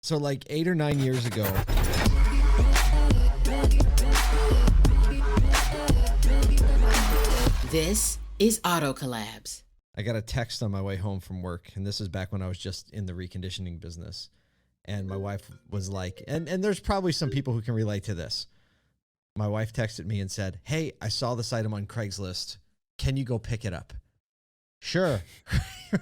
So like 8 or 9 years ago, this is Auto Collabs. I got a text on my way home from work, and this is back when I was just in the reconditioning business. And my wife was like, and there's probably some people who can relate to this. My wife texted me and said, "Hey, I saw this item on Craigslist. Can you go pick it up?" Sure.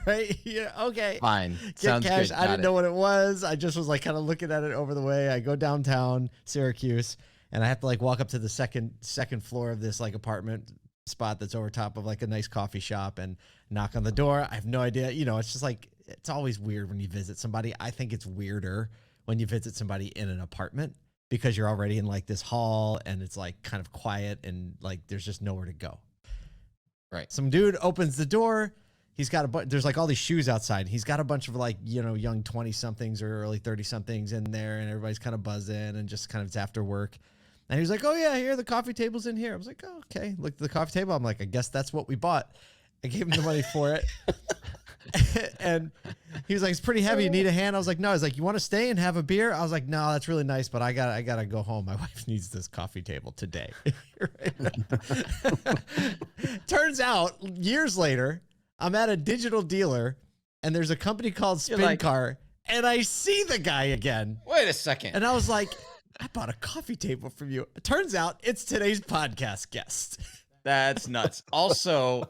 Right? Yeah. Okay. Fine. Get Sounds cash. good. I didn't know what it was. I just was like kind of looking at it over the way. I go downtown Syracuse, and I have to like walk up to the second floor of this like apartment spot that's over top of like a nice coffee shop and knock on the door. I have no idea. You know, it's just like, it's always weird when you visit somebody. I think it's weirder when you visit somebody in an apartment because you're already in like this hall and it's like kind of quiet and like there's just nowhere to go. Right. Some dude opens the door. He's got there's like all these shoes outside. He's got a bunch of like, you know, young 20 somethings or early 30 somethings in there, and everybody's kind of buzzing and just kind of it's after work. And he was like, "Oh yeah, here, the coffee table's in here." I was like, "Oh, okay." Looked at the coffee table. I'm like, "I guess that's what we bought." I gave him the money for it. And he was like, "It's pretty heavy. You need a hand?" I was like, "No." He's like, "You want to stay and have a beer?" I was like, "No, that's really nice, but I gotta go home. My wife needs this coffee table today." Turns out, years later, I'm at a digital dealer, and there's a company called SpinCar, and I see the guy again. Wait a second. And I was like, "I bought a coffee table from you." It turns out it's today's podcast guest. That's nuts. Also,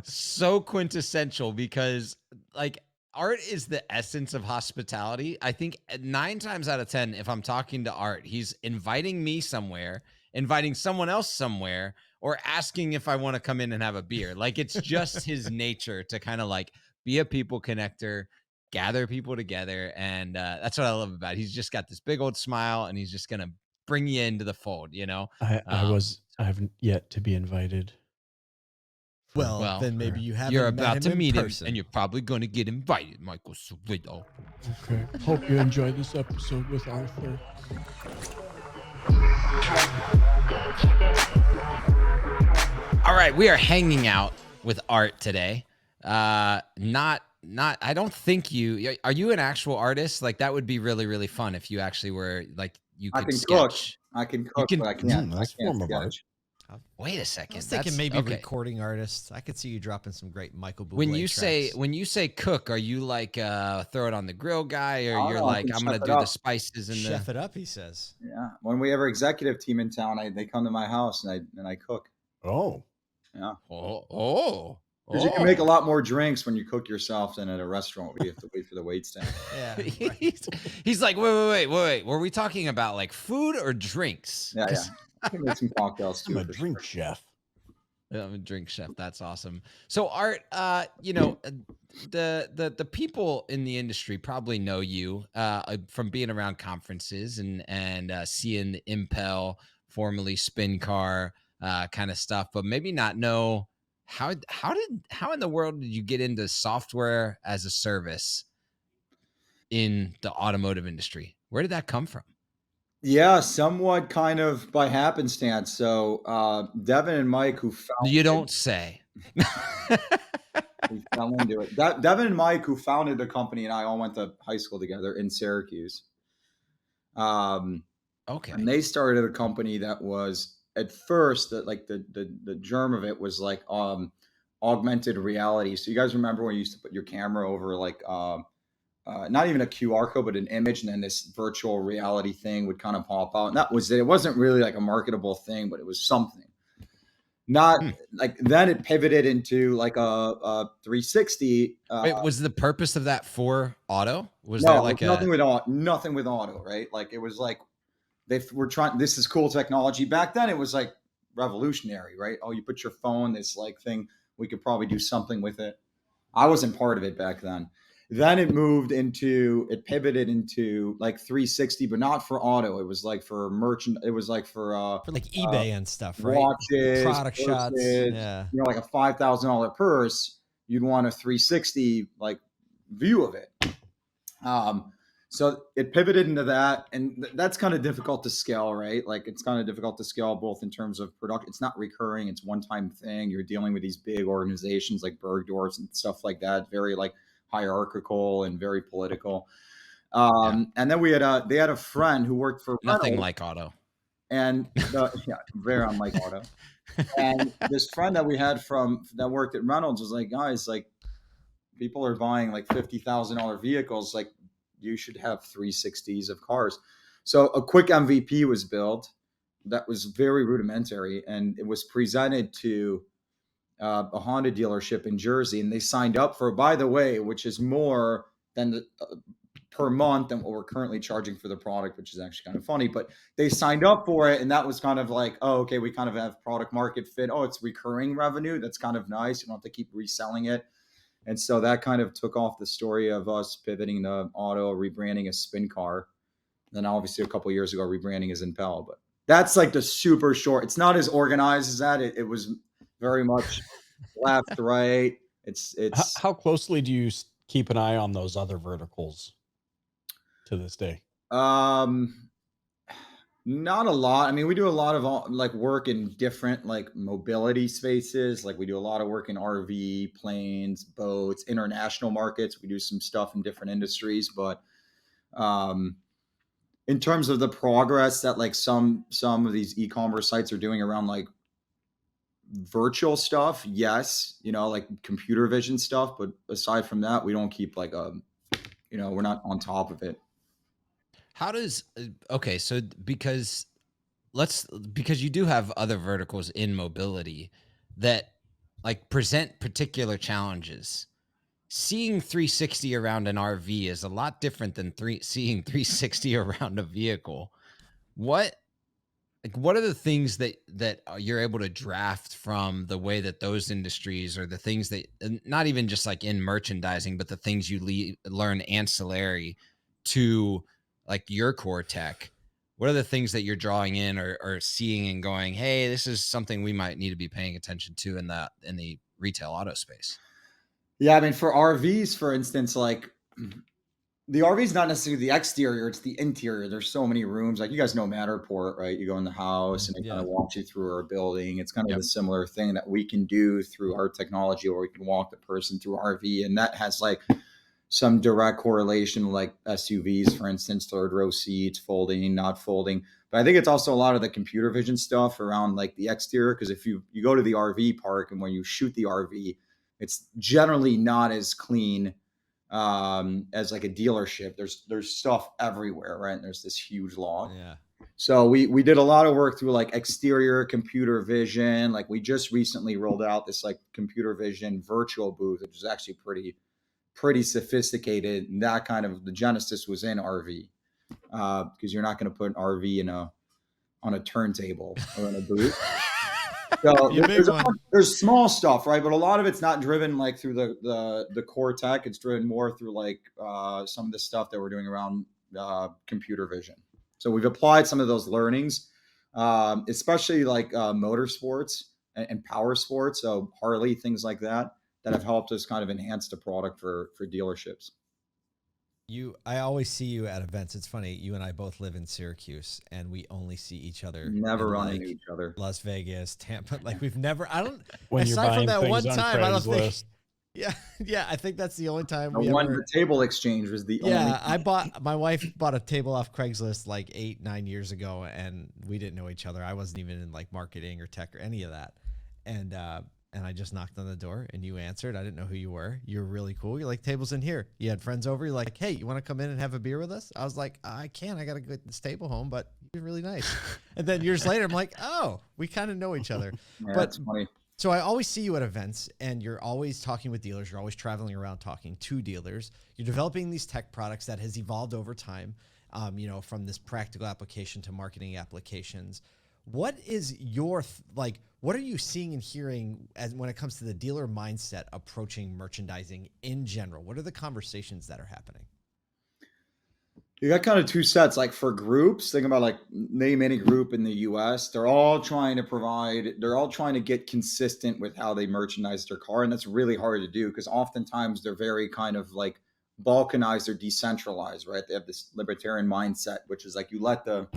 so quintessential because like Art is the essence of hospitality. I think 9 times out of 10, if I'm talking to Art, he's inviting me somewhere, inviting someone else somewhere, or asking if I want to come in and have a beer. Like it's just his nature to kind of like be a people connector, gather people together. And that's what I love about it. He's just got this big old smile and he's just going to bring you into the fold, you know? I haven't yet to be invited. Well, then maybe you haven't. You're about to meet him, person. and you're probably going to get invited, Michael Cerrito. Okay. Hope you enjoy this episode with Arthur. All right, we are hanging out with Art today. I don't think are you an actual artist? Like that would be really, really fun if you actually were like, you could sketch. I can cook, but I can't. That's I can't form of art. sketch. Wait a second. I was thinking maybe recording artist. I could see you dropping some great Michael Bublé When you tracks. say cook, are you like throw it on the grill guy, or you're no, like I'm gonna chef it do up. the spices and Chef it up, he says. Yeah. When we have our executive team in town, they come to my house and I cook. Oh. Yeah. Because you can make a lot more drinks when you cook yourself than at a restaurant where you have to wait for the wait staff. Yeah. He's like, wait. Were we talking about like food or drinks? Yeah. I can make some cocktails too. I'm a drink chef. I'm a drink chef. That's awesome. So Art, you know, the people in the industry probably know you from being around conferences and seeing the Impel, formerly SpinCar kind of stuff, but maybe not know how in the world did you get into software as a service in the automotive industry? Where did that come from? Yeah, somewhat kind of by happenstance. So Devin and Mike, who founded You don't say. we fell into it. Devin and Mike, who founded the company, and I all went to high school together in Syracuse. Okay. And they started a company that was at first like the germ of it was like augmented reality. So you guys remember when you used to put your camera over like not even a QR code, but an image, and then this virtual reality thing would kind of pop out. And that was it. It wasn't really like a marketable thing, but it was something. Not like then it pivoted into like a 360. Wait, was the purpose of that for auto? Was no, there like nothing with auto, right? Like it was like they were trying. This is cool technology. Back then, it was like revolutionary, right? Oh, you put your phone, this like thing. We could probably do something with it. I wasn't part of it back then. Then it pivoted into like 360, but not for auto. It was like for merchant. It was like for like eBay and stuff, right? Watches, product purses, shots. Yeah. You know, like a $5,000 purse, you'd want a 360 like view of it. So it pivoted into that, and that's kind of difficult to scale, right? Like it's kind of difficult to scale both in terms of production. It's not recurring. It's one-time thing. You're dealing with these big organizations like Bergdorf's and stuff like that. Very like hierarchical and very political. And then they had a friend who worked for Nothing Reynolds, like auto. and very unlike auto. And this friend that we had that worked at Reynolds was like, guys, like people are buying like $50,000 vehicles. Like you should have 360s of cars. So a quick MVP was built that was very rudimentary, and it was presented to a Honda dealership in Jersey, and they signed up for, by the way, which is more than the per month than what we're currently charging for the product, which is actually kind of funny, but they signed up for it. And that was kind of like, oh, okay, we kind of have product market fit. Oh, it's recurring revenue. That's kind of nice. You don't have to keep reselling it. And so that kind of took off the story of us pivoting to auto, rebranding as Spin Car. Then obviously a couple of years ago, rebranding as Impel. But that's like the super short. It's not as organized as that. It was very much left, right. It's How closely do you keep an eye on those other verticals to this day? Not a lot. I mean, we do a lot of like work in different like mobility spaces. Like we do a lot of work in RV, planes, boats, international markets. We do some stuff in different industries, but in terms of the progress that like some of these e-commerce sites are doing around like virtual stuff, yes, like computer vision stuff. But aside from that, we don't keep like we're not on top of it. How does okay, so because you do have other verticals in mobility that like present particular challenges. Seeing 360 around an RV is a lot different than seeing 360 around a vehicle. What are the things that you're able to draft from the way that those industries, or the things that, not even just like in merchandising, but the things you learn ancillary to like your core tech? What are the things that you're drawing in or seeing and going, hey, this is something we might need to be paying attention to in the retail auto space? Yeah, I mean, for RVs, for instance, like the RV is not necessarily the exterior, it's the interior. There's so many rooms. Like you guys know Matterport, right? You go in the house and it kind of walks you through our building. It's kind of the similar thing that we can do through our technology, where we can walk the person through RV. And that has like some direct correlation, like SUVs, for instance, third row seats, folding, not folding. But I think it's also a lot of the computer vision stuff around like the exterior. Because if you go to the RV park and when you shoot the RV, it's generally not as clean as like a dealership. There's stuff everywhere, right? And there's this huge log. Yeah. So we did a lot of work through like exterior computer vision. Like we just recently rolled out this like computer vision virtual booth, which is actually pretty sophisticated. And that kind of the genesis was in RV, because you're not going to put an RV on a turntable or in a booth. So there's small stuff, right? But a lot of it's not driven like through the core tech. It's driven more through like some of the stuff that we're doing around computer vision. So we've applied some of those learnings, especially like motorsports and power sports. So Harley, things like that have helped us kind of enhance the product for dealerships. I always see you at events. It's funny. You and I both live in Syracuse, and we only see each other. Never run into each other. Las Vegas, Tampa. Like we've never. I don't. When you're buying from that things one on time, I don't think. Craigslist. Yeah. I think that's the only time the table exchange was the only. Yeah, my wife bought a table off Craigslist like 8-9 years ago, and we didn't know each other. I wasn't even in like marketing or tech or any of that, and I just knocked on the door and you answered. I didn't know who you were. You were really cool. You're like, table's in here. You had friends over. You're like, hey, you want to come in and have a beer with us? I was like, I can't. I got to get this table home, but you're really nice. And then years later, I'm like, oh, we kind of know each other. Yeah, but that's funny. So I always see you at events, and you're always talking with dealers. You're always traveling around talking to dealers. You're developing these tech products that has evolved over time, from this practical application to marketing applications. What is what are you seeing and hearing when it comes to the dealer mindset approaching merchandising in general? What are the conversations that are happening? You got kind of two sets. Like for groups, think about like name any group in the US. They're all trying to get consistent with how they merchandise their car. And that's really hard to do because oftentimes they're very kind of like balkanized or decentralized, right? They have this libertarian mindset, which is like you let the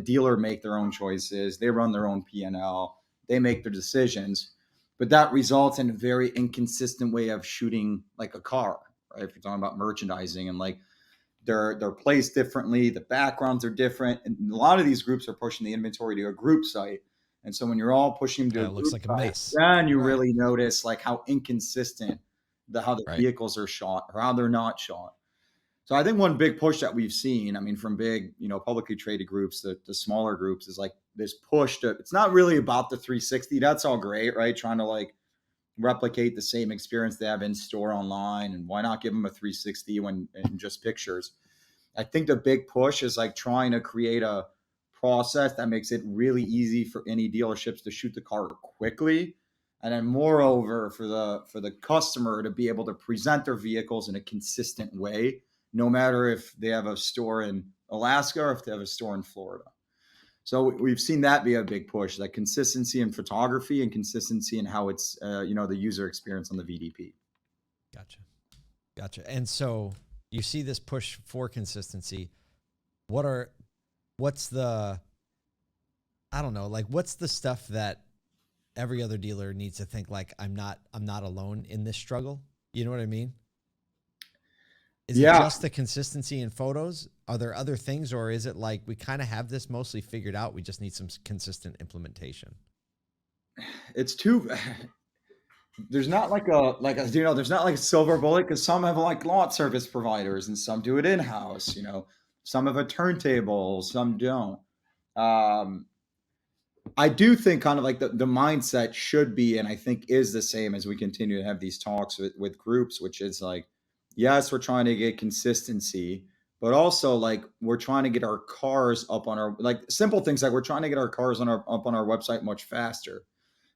dealer make their own choices. They run their own P&L. They make their decisions. But that results in a very inconsistent way of shooting like a car, right? If you're talking about merchandising, and like they're placed differently. The backgrounds are different. And a lot of these groups are pushing the inventory to a group site. And so when you're all pushing to Yeah, a it looks group like a site, mess. then you Right. really notice like how inconsistent how the Right. vehicles are shot or how they're not shot. So I think one big push that we've seen, I mean, from big, publicly traded groups to smaller groups, is like this push to, it's not really about the 360. That's all great, right? Trying to like replicate the same experience they have in store online. And why not give them a 360 when in just pictures? I think the big push is like trying to create a process that makes it really easy for any dealerships to shoot the car quickly. And then moreover, for the customer to be able to present their vehicles in a consistent way, no matter if they have a store in Alaska or if they have a store in Florida. So we've seen that be a big push, like consistency in photography and consistency in how it's, the user experience on the VDP. Gotcha. And so you see this push for consistency. What's the, I don't know, like what's the stuff that every other dealer needs to think like, I'm not alone in this struggle? You know what I mean? Is it just the consistency in photos? Are there other things, or is it like we kind of have this mostly figured out? We just need some consistent implementation. It's too. There's not there's not like a silver bullet, because some have like lot service providers and some do it in house. Some have a turntable, some don't. I do think kind of like the mindset should be, and I think is the same as we continue to have these talks with groups, which is like, yes, we're trying to get consistency, but also like we're trying to get our cars up on our, like simple things like we're trying to get our cars up on our website much faster.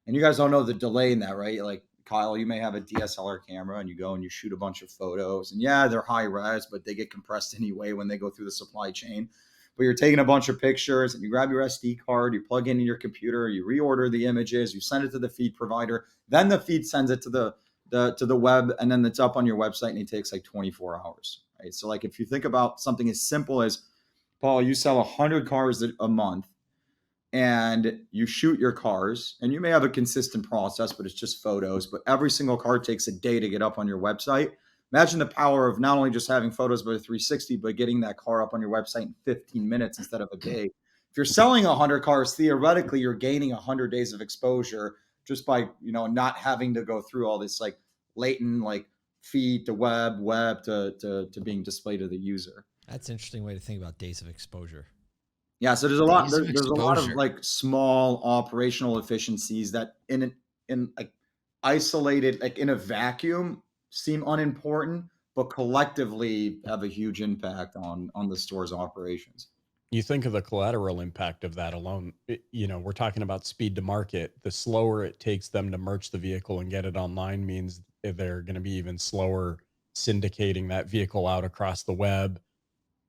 And you guys don't know the delay in that, right? Like Kyle, you may have a DSLR camera and you go and you shoot a bunch of photos, and yeah, they're high res, but they get compressed anyway when they go through the supply chain. But you're taking a bunch of pictures and you grab your SD card, you plug in your computer, you reorder the images, you send it to the feed provider, then the feed sends it to the web, and then it's up on your website, and it takes like 24 hours, right? So like if you think about something as simple as, Paul, you sell 100 cars a month, and you shoot your cars, and you may have a consistent process, but it's just photos, but every single car takes a day to get up on your website. Imagine the power of not only just having photos, but a 360, but getting that car up on your website in 15 minutes instead of a day. If you're selling 100 cars, theoretically, you're gaining 100 days of exposure just by, not having to go through all this like latent, like feed to web to being displayed to the user. That's an interesting way to think about days of exposure. Yeah, so there's a lot. Days of There's a lot of exposure. like small operational efficiencies that in like isolated, like in a vacuum, seem unimportant, but collectively have a huge impact on the store's operations. You think of the collateral impact of that alone. We're talking about speed to market. The slower it takes them to merge the vehicle and get it online means they're going to be even slower syndicating that vehicle out across the web,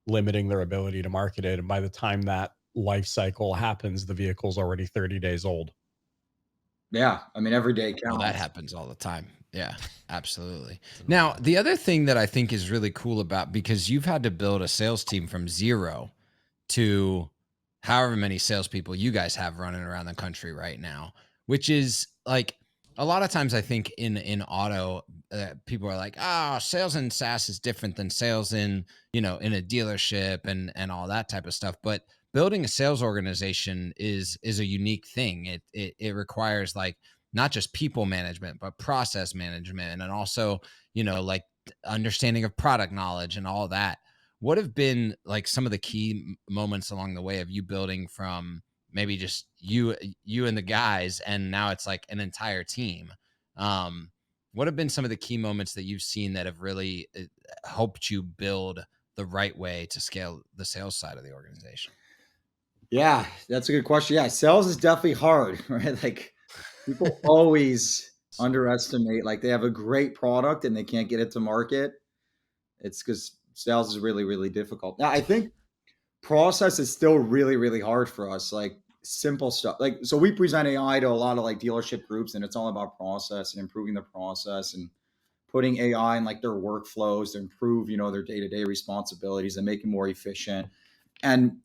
limiting their ability to market it. And by the time that life cycle happens, the vehicle's already 30 days old. Yeah, I mean, every day counts. Well, that happens all the time. Yeah, absolutely. Now, the other thing that I think is really cool about, because you've had to build a sales team from zero to however many salespeople you guys have running around the country right now, which is like a lot of times I think in auto, people are like, sales in SaaS is different than sales in a dealership and all that type of stuff. But building a sales organization is a unique thing. It requires like not just people management, but process management, and also, like understanding of product knowledge and all that. What have been like some of the key moments along the way of you building from maybe just you and the guys, and now it's like an entire team? What have been some of the key moments that you've seen that have really helped you build the right way to scale the sales side of the organization? Yeah, that's a good question. Yeah, sales is definitely hard, right? Like people always underestimate, like they have a great product and they can't get it to market. It's because sales is really, really difficult. Now, I think process is still really, really hard for us. Like simple stuff. Like, so we present AI to a lot of like dealership groups, and it's all about process and improving the process and putting AI in like their workflows to improve, their day-to-day responsibilities and make it more efficient. And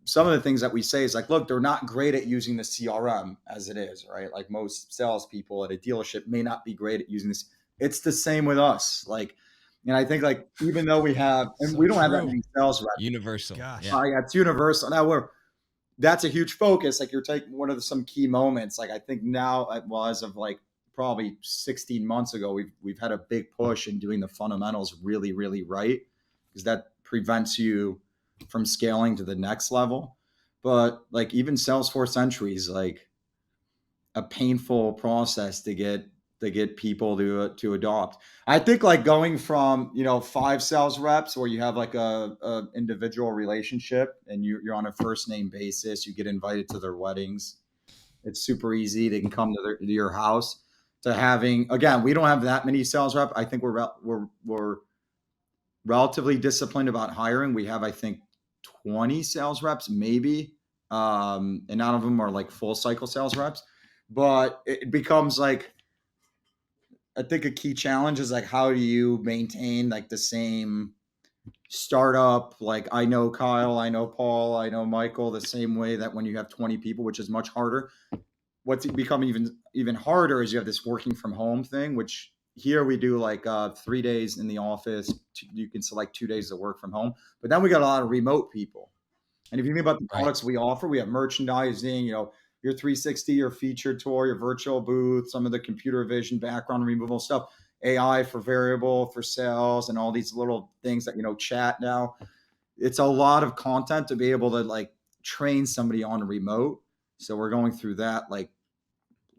some of the things that we say is like, look, they're not great at using the CRM as it is, right? Like most salespeople at a dealership may not be great at using this. It's the same with us. Like, And I think like, even though we have, and So we don't have that true. many sales reps. Universal. Gosh. Yeah. Yeah, it's universal. Now that's a huge focus. Like you're taking one of some key moments. Like I think now, well, as of like probably 16 months ago, we've had a big push in doing the fundamentals really, really right, because that prevents you from scaling to the next level. But like even Salesforce entries, like a painful process to get people to adopt. I think like going from 5 sales reps where you have like a individual relationship and you're on a first name basis, you get invited to their weddings. It's super easy. They can come to your house. To having, again, we don't have that many sales rep. I think we're relatively disciplined about hiring. We have, I think, 20 sales reps, maybe, and none of them are like full cycle sales reps. But it becomes like, I think a key challenge is like, how do you maintain like the same startup? Like I know Kyle, I know Paul, I know Michael, the same way that when you have 20 people, which is much harder. What's become even harder is you have this working from home thing, which here we do like 3 days in the office. You can select 2 days of work from home, but then we got a lot of remote people. And if you think about the products we offer, we have merchandising, your 360, your featured tour, your virtual booth, some of the computer vision, background removal stuff, AI for variable, for sales, and all these little things that, chat now. It's a lot of content to be able to like train somebody on remote. So we're going through that like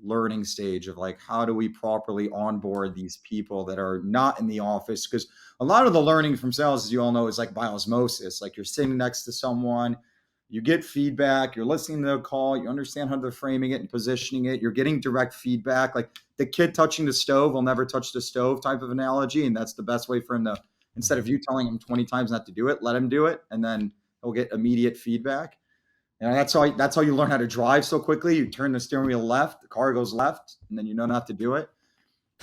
learning stage of like, how do we properly onboard these people that are not in the office? Because a lot of the learning from sales, as you all know, is like by osmosis. Like you're sitting next to someone, you get feedback, you're listening to the call, you understand how they're framing it and positioning it, you're getting direct feedback. Like the kid touching the stove will never touch the stove type of analogy. And that's the best way for him to, instead of you telling him 20 times not to do it, let him do it. And then he'll get immediate feedback. And that's how you learn how to drive so quickly. You turn the steering wheel left, the car goes left, and then you know not to do it.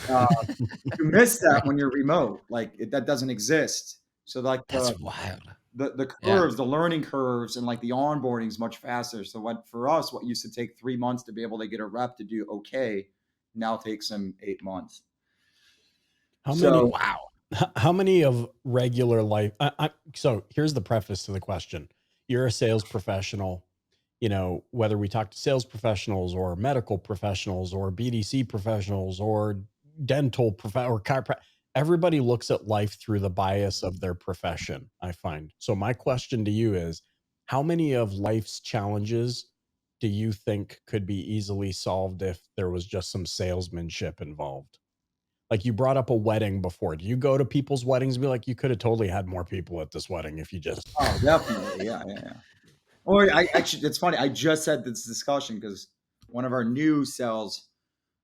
You miss that when you're remote. Like that doesn't exist. So like That's wild. The curves, the learning curves, and like the onboarding is much faster. So for us, what used to take 3 months to be able to get a rep to do okay, now takes them 8 months. How many of regular life? So here's the preface to the question. You're a sales professional, whether we talk to sales professionals or medical professionals or BDC professionals or dental or chiropractic, everybody looks at life through the bias of their profession, I find. So my question to you is, how many of life's challenges do you think could be easily solved if there was just some salesmanship involved? Like you brought up a wedding before. Do you go to people's weddings and be like, you could have totally had more people at this wedding if you just... Oh, definitely. Yeah. Or it's funny. I just had this discussion because one of our new sales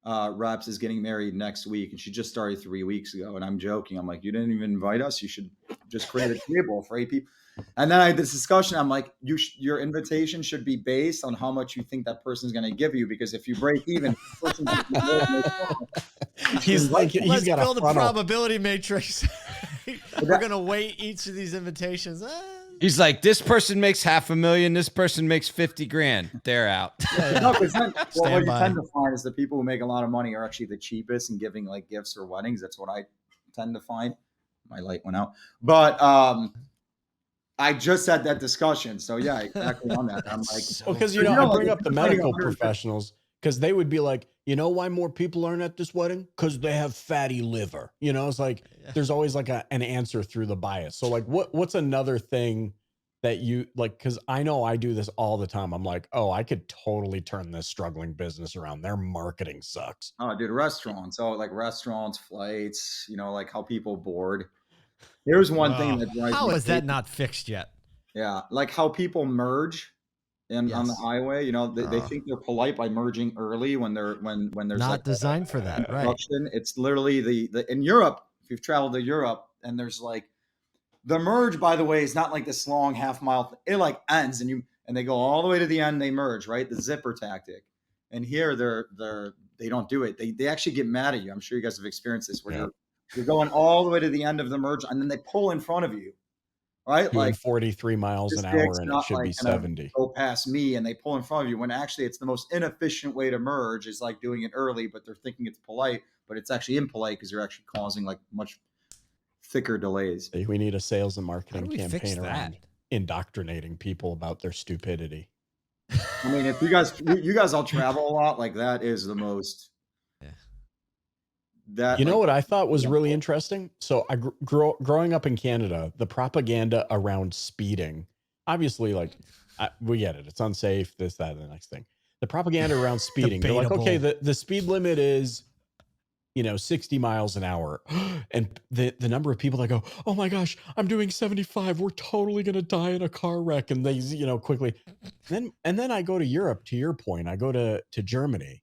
reps is getting married next week, and she just started 3 weeks ago. And I'm joking. I'm like, you didn't even invite us. You should just create a table for 8 people. And then I had this discussion. I'm like, your invitation should be based on how much you think that person's going to give you, because if you break even, he's like, let's build a probability matrix. We're gonna weight each of these invitations. He's like, this person makes $500,000. This person makes 50 grand. They're out. No, because then what you tend to find is the people who make a lot of money are actually the cheapest in giving like gifts or weddings. That's what I tend to find. My light went out, but I just had that discussion. So yeah, exactly on that. I'm like, because I bring up the medical professionals because they would be like, why more people aren't at this wedding? Because they have fatty liver. It's like there's always like an answer through the bias. So like, what's another thing that you like? Because I know I do this all the time. I'm like, oh, I could totally turn this struggling business around. Their marketing sucks. Oh, dude, restaurants. Oh, like restaurants, flights. Like how people board. Here's one thing that drives how is that not fixed yet? Yeah, like how people merge on the highway. They think they're polite by merging early when there's not like designed for that, right? It's literally the in Europe. If you've traveled to Europe, and there's like the merge. By the way, is not like this long half-mile. It like ends and they go all the way to the end. They merge, right? The zipper tactic. And here they don't do it. They actually get mad at you. I'm sure you guys have experienced this where you're going all the way to the end of the merge, and then they pull in front of you, right? Doing like 43 miles an hour, and it should be 70. Go past me, and they pull in front of you. When actually, it's the most inefficient way to merge is like doing it early, but they're thinking it's polite, but it's actually impolite because you're actually causing like much thicker delays. We need a sales and How marketing do we fix campaign that? around indoctrinating people about their stupidity. I mean, if you guys all travel a lot, like that is the most Yeah. that You know like what I thought was yeah. really interesting? So I growing up in Canada, the propaganda around speeding, obviously, like we get it. It's unsafe, this, that, and the next thing. The propaganda around speeding, they're like, okay, Debatable. the speed limit is, 60 miles an hour. And the number of people that go, oh my gosh, I'm doing 75. We're totally going to die in a car wreck. And they, quickly. And then I go to Europe, to your point, I go to Germany,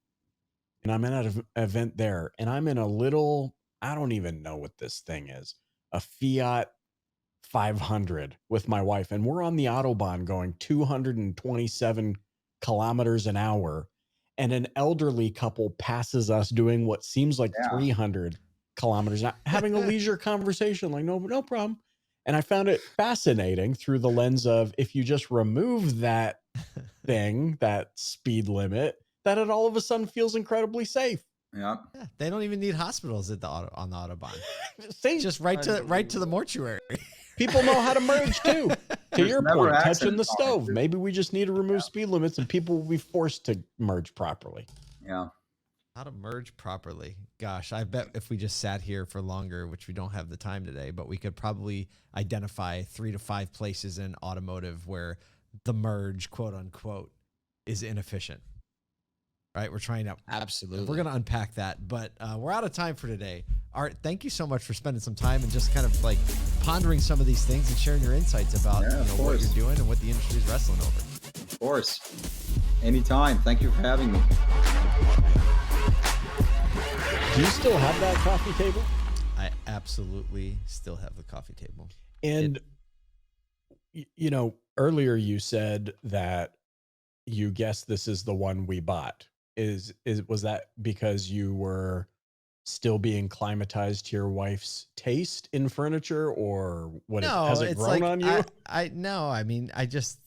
and I'm at an event there, and I'm in a little, I don't even know what this thing is, a Fiat 500 with my wife, and we're on the Autobahn going 227 kilometers an hour, and an elderly couple passes us doing what seems like Yeah. 300 kilometers, having a leisure conversation, like, no problem. And I found it fascinating through the lens of, if you just remove that thing, that speed limit, that it all of a sudden feels incredibly safe. Yeah. Yeah, they don't even need hospitals at the on the Autobahn. See, Just right to the mortuary. people know how to merge too. To There's your never point, touching accidents the on it, stove. too. Maybe we just need to remove speed limits, and people will be forced to merge properly. Yeah. How to merge properly. Gosh, I bet if we just sat here for longer, which we don't have the time today, but we could probably identify 3 to 5 places in automotive where the merge, quote unquote, is inefficient. Right? We're trying to Absolutely. We're going to unpack that, but we're out of time for today. Art, thank you so much for spending some time and just kind of like pondering some of these things and sharing your insights about what you're doing and what the industry is wrestling over. Of course. Anytime. Thank you for having me. Do you still have that coffee table? I absolutely still have the coffee table. And earlier you said that you guessed this is the one we bought. Was that because you were still being climatized to your wife's taste in furniture, or what? No, has it it's grown like on you? I mean, I just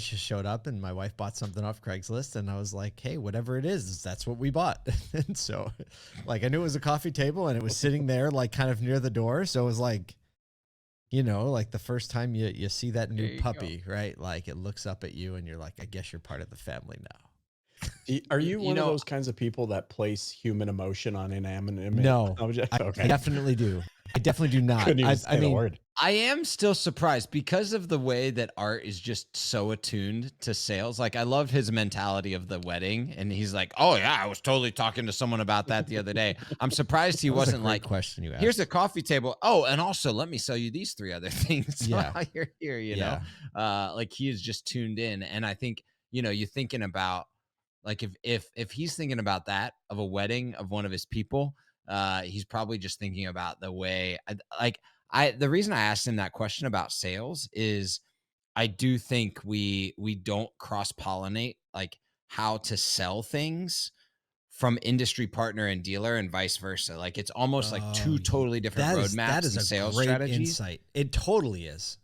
showed up and my wife bought something off Craigslist and I was like, hey, whatever it is, that's what we bought. And so like, I knew it was a coffee table and it was sitting there like kind of near the door. So it was like, like the first time you see that new puppy, right? Like it looks up at you and you're like, I guess you're part of the family now. Are you one of those kinds of people that place human emotion on inanimate objects? I definitely do. I definitely do not. I mean, I am still surprised because of the way that Art is just so attuned to sales. Like I love his mentality of the wedding, and he's like, "Oh yeah, I was totally talking to someone about that the other day." I'm surprised he wasn't like, question you asked. "Here's a coffee table. Oh, and also let me sell you these 3 other things." Yeah. While you're here, you know, like he is just tuned in, and I think you're thinking about like if he's thinking about that of a wedding of one of his people, he's probably just thinking about the way the reason I asked him that question about sales is I do think we don't cross pollinate like how to sell things from industry partner and dealer and vice versa. Like it's almost like 2 totally different roadmaps that is and a sales great strategies. Insight. It totally is.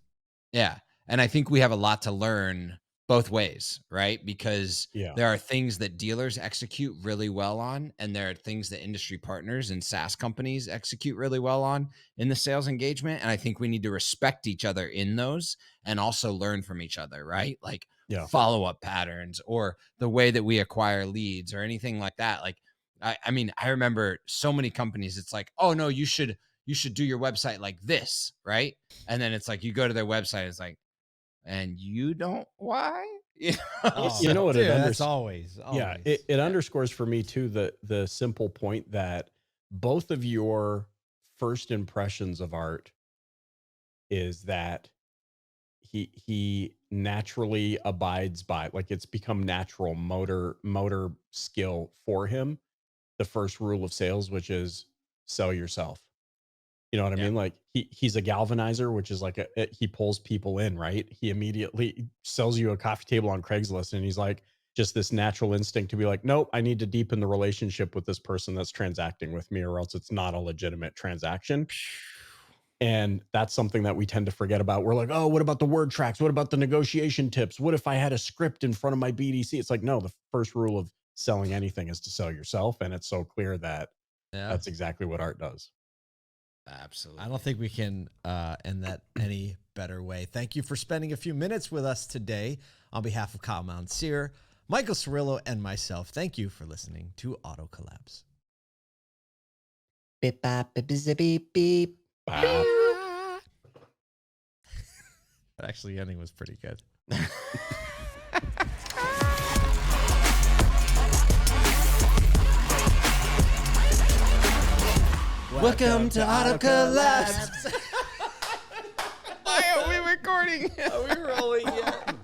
Yeah. And I think we have a lot to learn both ways, right? Because there are things that dealers execute really well on, and there are things that industry partners and SaaS companies execute really well on in the sales engagement. And I think we need to respect each other in those and also learn from each other, right? Like follow-up patterns or the way that we acquire leads or anything like that. Like, I mean, I remember so many companies, it's like, oh no, you should do your website like this, right? And then it's like, you go to their website, it's like, and you don't why? You know what? That's always. Yeah, it underscores for me too the simple point that both of your first impressions of Art is that he naturally abides by, like, it's become natural motor skill for him, the first rule of sales, which is sell yourself. You know what I mean? Like he's a galvanizer, which is like he pulls people in, right? He immediately sells you a coffee table on Craigslist, and he's like, just this natural instinct to be like, nope, I need to deepen the relationship with this person that's transacting with me, or else it's not a legitimate transaction. And that's something that we tend to forget about. We're like, oh, what about the word tracks? What about the negotiation tips? What if I had a script in front of my BDC? It's like, no, the first rule of selling anything is to sell yourself. And it's so clear that that's exactly what Art does. Absolutely. I don't think we can end that any better way. Thank you for spending a few minutes with us today. On behalf of Kyle Mountsier, Michael Cirillo, and myself, thank you for listening to Auto Collabs. Beep, bop, beep, beep, beep, beep. That actually ending was pretty good. Welcome to Auto Collabs. Why are we recording? Are we rolling yet?